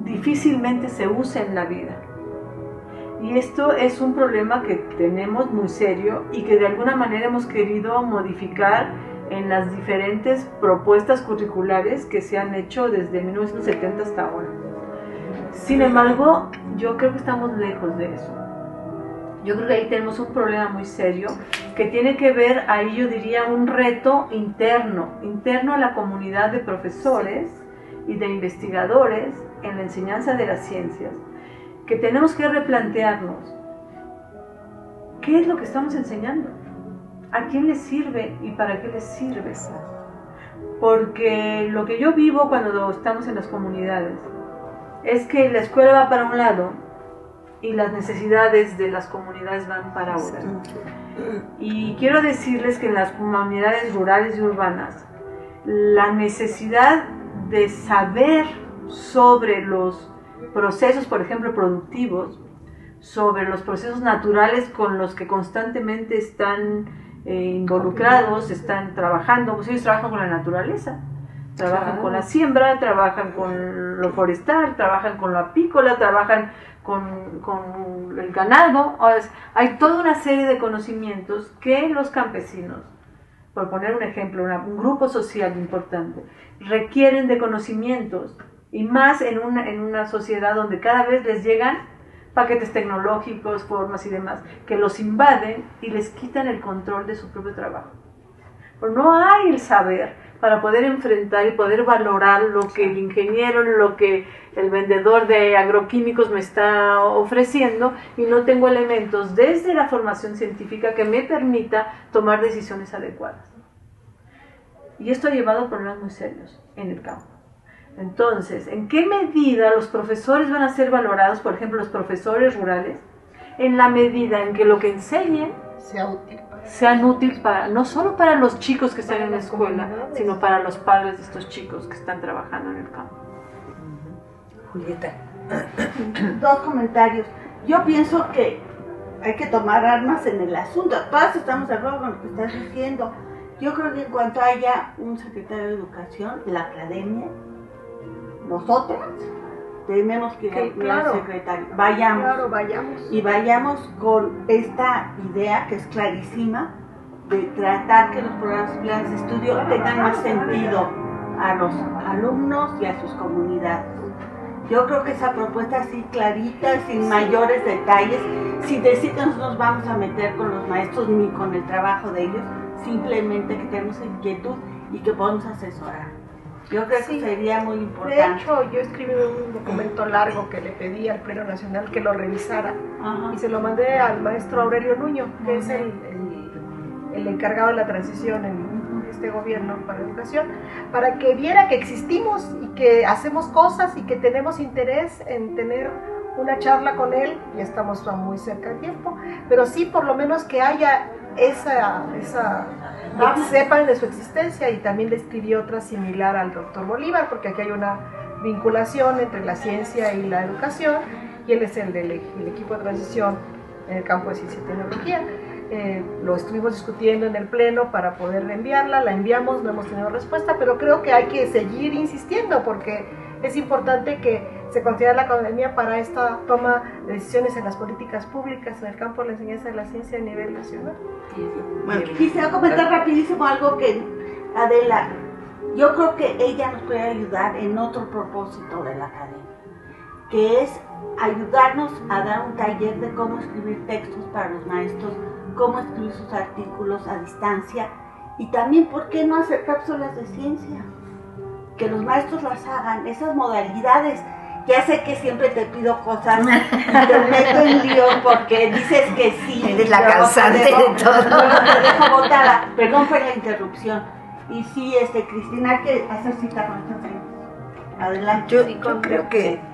difícilmente se usa en la vida. Y esto es un problema que tenemos muy serio y que de alguna manera hemos querido modificar en las diferentes propuestas curriculares que se han hecho desde 1970 hasta ahora. Sin embargo, yo creo que estamos lejos de eso. Yo creo que ahí tenemos un problema muy serio que tiene que ver, ahí yo diría, un reto interno a la comunidad de profesores y de investigadores en la enseñanza de las ciencias, que tenemos que replantearnos qué es lo que estamos enseñando, a quién les sirve y para qué les sirve. Porque lo que yo vivo cuando estamos en las comunidades es que la escuela va para un lado y las necesidades de las comunidades van para otro. Y quiero decirles que en las comunidades rurales y urbanas, la necesidad de saber sobre los procesos, por ejemplo, productivos, sobre los procesos naturales con los que constantemente están involucrados, están trabajando, pues ellos trabajan con la naturaleza. Trabajan con la siembra, trabajan con lo forestal, trabajan con lo apícola, trabajan con el ganado. Hay toda una serie de conocimientos que los campesinos, por poner un ejemplo, un grupo social importante, requieren de conocimientos, y más en una sociedad donde cada vez les llegan paquetes tecnológicos, formas y demás, que los invaden y les quitan el control de su propio trabajo. Pero no hay el saber para poder enfrentar y poder valorar lo que el ingeniero, lo que el vendedor de agroquímicos me está ofreciendo, y no tengo elementos desde la formación científica que me permita tomar decisiones adecuadas. Y esto ha llevado a problemas muy serios en el campo. Entonces, ¿en qué medida los profesores van a ser valorados, por ejemplo, los profesores rurales, en la medida en que lo que enseñen sean útiles no solo para los chicos que están en la escuela, sino para los padres de estos chicos que están trabajando en el campo? Julieta. 2 comentarios. Yo pienso que hay que tomar armas en el asunto. Todas estamos de acuerdo con lo que estás diciendo. Yo creo que en cuanto haya un secretario de Educación, la academia, nosotras, tenemos que ir claro, al secretario. Vayamos. Claro, vayamos. Y vayamos con esta idea que es clarísima de tratar que los programas y planes de estudio tengan más sentido a los alumnos y a sus comunidades. Yo creo que esa propuesta así clarita, sin mayores detalles, sin decir que nosotros vamos a meter con los maestros ni con el trabajo de ellos, simplemente que tenemos inquietud y que podemos asesorar. Yo creo que sería muy importante. De hecho, yo escribí un documento largo que le pedí al Pleno Nacional que lo revisara. Ajá. Y se lo mandé al maestro Aurelio Nuño, que es el encargado de la transición en este gobierno para educación, para que viera que existimos y que hacemos cosas y que tenemos interés en tener una charla con él. Ya estamos muy cerca de tiempo, pero sí por lo menos que haya que sepan de su existencia. Y también le escribí otra similar al doctor Bolívar, porque aquí hay una vinculación entre la ciencia y la educación, y él es el del equipo de transición en el campo de ciencia y tecnología. Lo estuvimos discutiendo en el pleno para poder enviarla, la enviamos, no hemos tenido respuesta, pero creo que hay que seguir insistiendo porque es importante que se considere la academia para esta toma de decisiones en las políticas públicas en el campo de la enseñanza de la ciencia a nivel nacional. Bueno, quisiera comentar rapidísimo algo que Adela, yo creo que ella nos puede ayudar en otro propósito de la academia, que es ayudarnos a dar un taller de cómo escribir textos para los maestros, cómo escribir sus artículos a distancia, y también por qué no hacer cápsulas de ciencia, que los maestros las hagan, esas modalidades. Ya sé que siempre te pido cosas, te meto en lío porque dices que sí. Eres la cansante de todo. Te dejo botada, perdón por la interrupción. Y sí, Cristina, hay que hacer cita con estos temas. Adelante. Yo creo que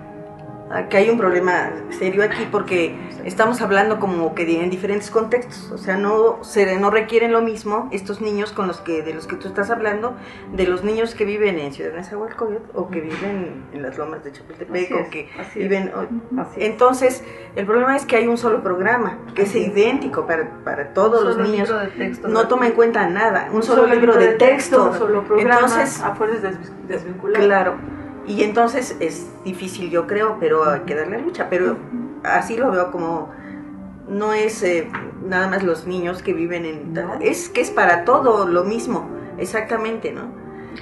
hay un problema serio aquí porque estamos hablando como que en diferentes contextos, o sea, no requieren lo mismo estos niños de los que tú estás hablando, de los niños que viven en Ciudad Nezahualcóyotl o que viven en las lomas de Chapultepec o que viven... Entonces, el problema es que hay un solo programa que es idéntico para todos los niños, no toma en cuenta nada, un solo libro de texto, un solo programa, entonces, a fuerzas desvincular. Claro. Y entonces es difícil, yo creo, pero hay que darle lucha. Pero así lo veo como, no es nada más los niños que viven en... Es que es para todo lo mismo, exactamente, ¿no?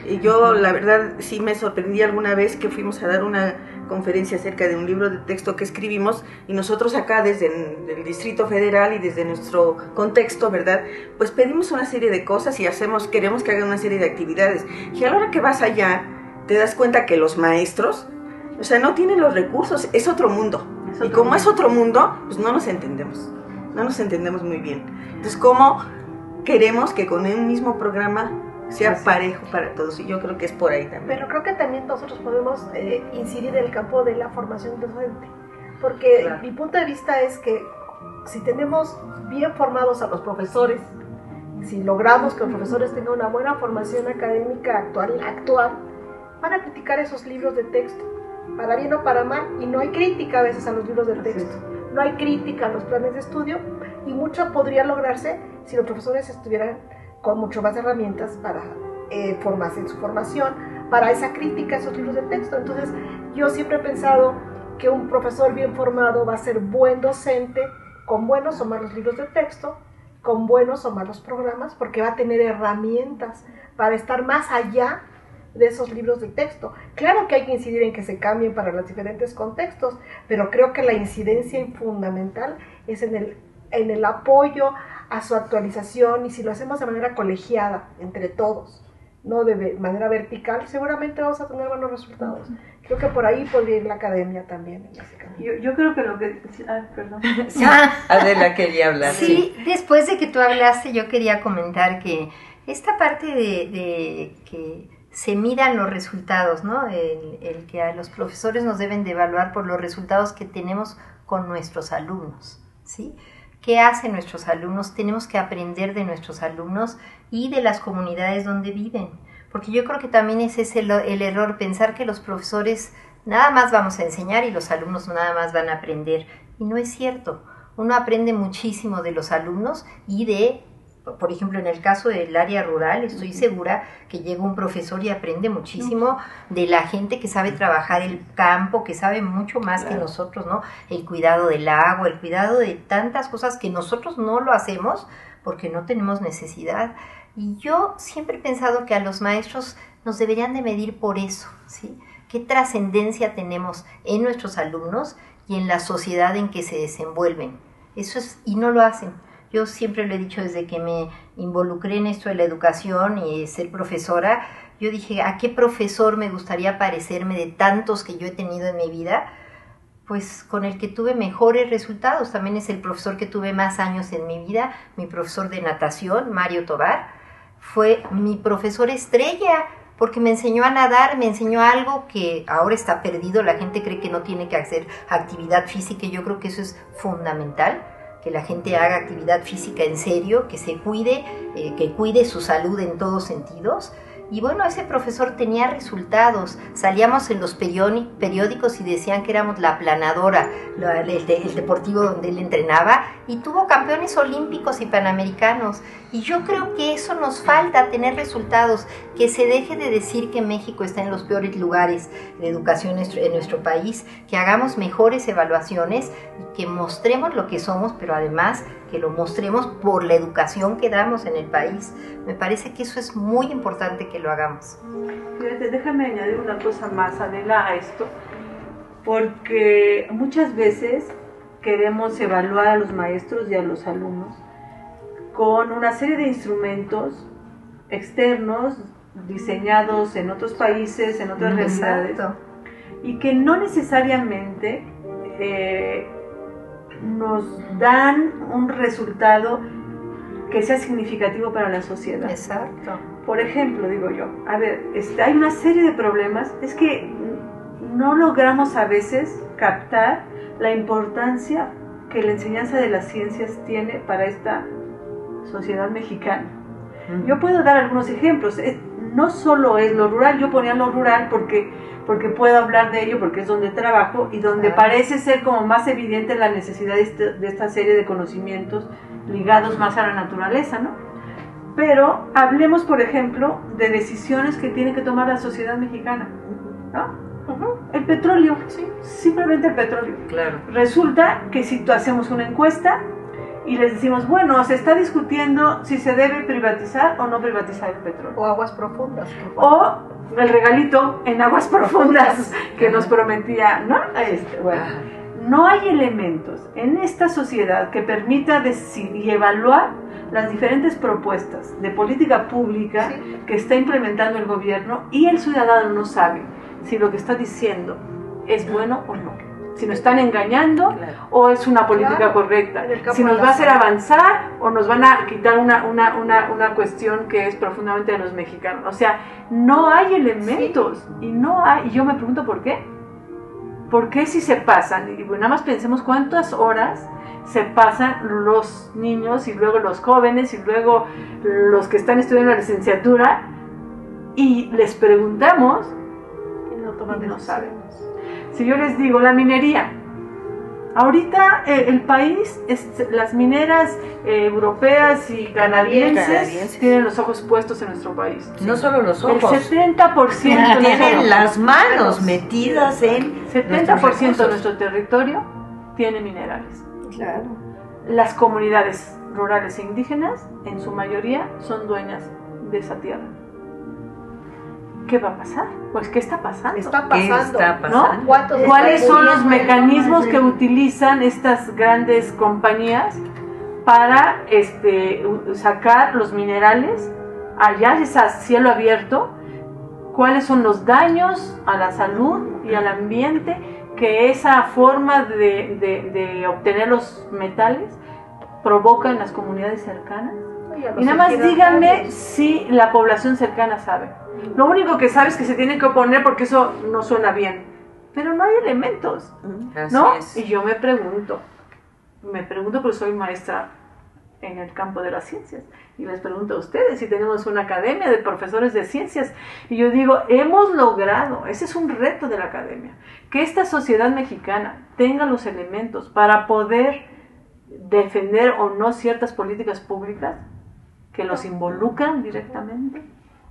Y yo, la verdad, sí me sorprendí alguna vez que fuimos a dar una conferencia acerca de un libro de texto que escribimos, y nosotros acá desde el Distrito Federal y desde nuestro contexto, ¿verdad? Pues pedimos una serie de cosas y queremos que hagan una serie de actividades. Y a la hora que vas allá, te das cuenta que los maestros, o sea, no tienen los recursos, es otro mundo. Y como es otro mundo, pues no nos entendemos muy bien. Entonces, ¿cómo queremos que con un mismo programa sea parejo para todos? Y yo creo que es por ahí también. Pero creo que también nosotros podemos incidir en el campo de la formación docente, porque mi punto de vista es que si tenemos bien formados a los profesores, si logramos que los profesores tengan una buena formación académica actual, van a criticar esos libros de texto, para bien o para mal, y no hay crítica a veces a los libros de texto, no hay crítica a los planes de estudio, y mucho podría lograrse si los profesores estuvieran con mucho más herramientas para formarse en su formación, para esa crítica a esos libros de texto. Entonces, yo siempre he pensado que un profesor bien formado va a ser buen docente, con buenos o malos libros de texto, con buenos o malos programas, porque va a tener herramientas para estar más allá de esos libros de texto. Claro que hay que incidir en que se cambien para los diferentes contextos, pero creo que la incidencia fundamental es en el apoyo a su actualización, y si lo hacemos de manera colegiada entre todos, no de manera vertical, seguramente vamos a tener buenos resultados. Creo que por ahí podría ir la academia también en ese camino. Yo creo que lo que... perdón. Sí, Adela quería hablar. Sí, después de que tú hablaste, yo quería comentar que esta parte de que se miran los resultados, ¿no? El que a los profesores nos deben de evaluar por los resultados que tenemos con nuestros alumnos, ¿sí? ¿Qué hacen nuestros alumnos? Tenemos que aprender de nuestros alumnos y de las comunidades donde viven, porque yo creo que también ese es el error, pensar que los profesores nada más vamos a enseñar y los alumnos nada más van a aprender, y no es cierto. Uno aprende muchísimo de los alumnos y de por ejemplo, en el caso del área rural, estoy segura que llega un profesor y aprende muchísimo de la gente que sabe trabajar el campo, que sabe mucho más que nosotros, ¿no? El cuidado del agua, el cuidado de tantas cosas que nosotros no lo hacemos porque no tenemos necesidad. Y yo siempre he pensado que a los maestros nos deberían de medir por eso, ¿sí? ¿Qué trascendencia tenemos en nuestros alumnos y en la sociedad en que se desenvuelven? Eso es, y no lo hacen. Yo siempre lo he dicho desde que me involucré en esto de la educación y ser profesora, yo dije, ¿a qué profesor me gustaría parecerme de tantos que yo he tenido en mi vida? Pues con el que tuve mejores resultados. También es el profesor que tuve más años en mi vida, mi profesor de natación, Mario Tobar. Fue mi profesor estrella, porque me enseñó a nadar, me enseñó algo que ahora está perdido. La gente cree que no tiene que hacer actividad física, y yo creo que eso es fundamental, que la gente haga actividad física en serio, que se cuide, que cuide su salud en todos sentidos. Y bueno, ese profesor tenía resultados. Salíamos en los periódicos y decían que éramos la aplanadora, el deportivo donde él entrenaba, y tuvo campeones olímpicos y panamericanos. Y yo creo que eso nos falta, tener resultados, que se deje de decir que México está en los peores lugares de educación en nuestro país, que hagamos mejores evaluaciones y que mostremos lo que somos, pero además que lo mostremos por la educación que damos en el país. Me parece que eso es muy importante que lo hagamos. Fíjate, déjame añadir una cosa más, Adela, a esto, porque muchas veces queremos evaluar a los maestros y a los alumnos con una serie de instrumentos externos diseñados en otros países, en otras realidades, y que no necesariamente nos dan un resultado que sea significativo para la sociedad. Exacto. Por ejemplo, digo yo, a ver, hay una serie de problemas, es que no logramos a veces captar la importancia que la enseñanza de las ciencias tiene para esta sociedad mexicana. Yo puedo dar algunos ejemplos. No solo es lo rural, yo ponía lo rural porque puedo hablar de ello, porque es donde trabajo y donde parece ser como más evidente la necesidad de esta serie de conocimientos ligados más a la naturaleza, ¿no? Pero hablemos, por ejemplo, de decisiones que tiene que tomar la sociedad mexicana, ¿no? El petróleo, ¿sí? Simplemente el petróleo. Claro. Resulta que si tú hacemos una encuesta y les decimos, bueno, se está discutiendo si se debe privatizar o no privatizar el petróleo. O aguas profundas. O el regalito en aguas profundas que nos prometía, ¿no? Bueno, no hay elementos en esta sociedad que permita decir y evaluar las diferentes propuestas de política pública que está implementando el gobierno, y el ciudadano no sabe si lo que está diciendo es bueno o no, si nos están engañando o es una política correcta, si nos va a hacer avanzar o nos van a quitar una cuestión que es profundamente de los mexicanos. O sea, no hay elementos y yo me pregunto por qué. ¿Por qué si se pasan? Y nada más pensemos cuántas horas se pasan los niños y luego los jóvenes y luego los que están estudiando la licenciatura, y les preguntamos y no sabemos. Si yo les digo la minería, ahorita el país, las mineras europeas y canadienses tienen los ojos puestos en nuestro país. No solo los ojos. El 70% tienen las manos metidas en 70% de nuestro territorio tiene minerales. Claro. Las comunidades rurales e indígenas, en su mayoría, son dueñas de esa tierra. ¿Qué va a pasar? Pues, ¿qué está pasando? Está pasando. ¿Qué está pasando? ¿No? ¿Cuáles son los mecanismos que utilizan estas grandes compañías para sacar los minerales? Allá es a cielo abierto. ¿Cuáles son los daños a la salud y al ambiente que esa forma de obtener los metales provoca en las comunidades cercanas? Y nada más díganme si la población cercana sabe. Lo único que sabe es que se tiene que oponer porque eso no suena bien, pero no hay elementos, ¿no? Y yo me pregunto porque soy maestra en el campo de las ciencias, y les pregunto a ustedes si tenemos una academia de profesores de ciencias, y yo digo, hemos logrado, ese es un reto de la academia, que esta sociedad mexicana tenga los elementos para poder defender o no ciertas políticas públicas, que los involucran directamente.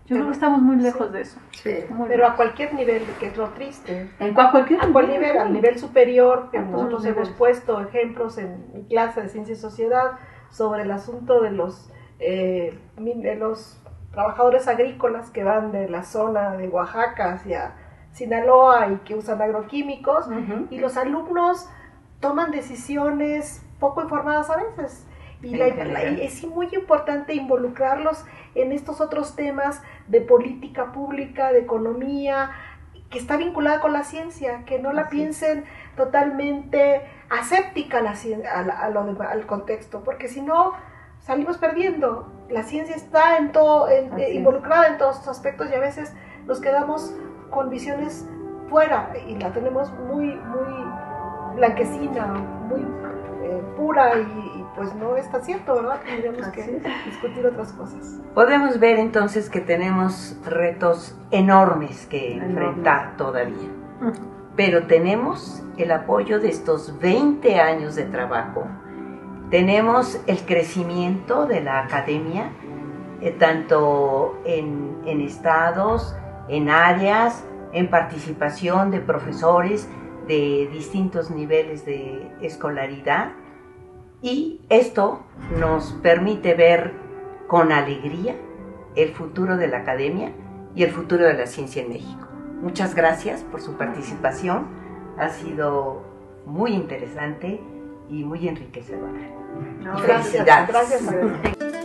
Yo creo que estamos muy lejos de eso. Sí. Pero a cualquier nivel, que es lo triste. En cualquier nivel, al nivel superior, que A todos nosotros los hemos niveles. puesto ejemplos en mi clase de Ciencia y Sociedad sobre el asunto de los trabajadores agrícolas que van de la zona de Oaxaca hacia Sinaloa y que usan agroquímicos, y los alumnos toman decisiones poco informadas a veces. Y es muy importante involucrarlos en estos otros temas de política pública, de economía, que está vinculada con la ciencia, que no la piensen totalmente aséptica al contexto, porque si no salimos perdiendo. La ciencia está involucrada en todos estos aspectos y a veces nos quedamos con visiones fuera y la tenemos muy blanquecina, muy pura y pues no está cierto, ¿verdad? Tendríamos que discutir otras cosas. Podemos ver entonces que tenemos retos enormes que enfrentar todavía, pero tenemos el apoyo de estos 20 años de trabajo. Tenemos el crecimiento de la academia, tanto en estados, en áreas, en participación de profesores de distintos niveles de escolaridad, y esto nos permite ver con alegría el futuro de la academia y el futuro de la ciencia en México. Muchas gracias por su participación, ha sido muy interesante y muy enriquecedora. Gracias. Felicidades. Gracias.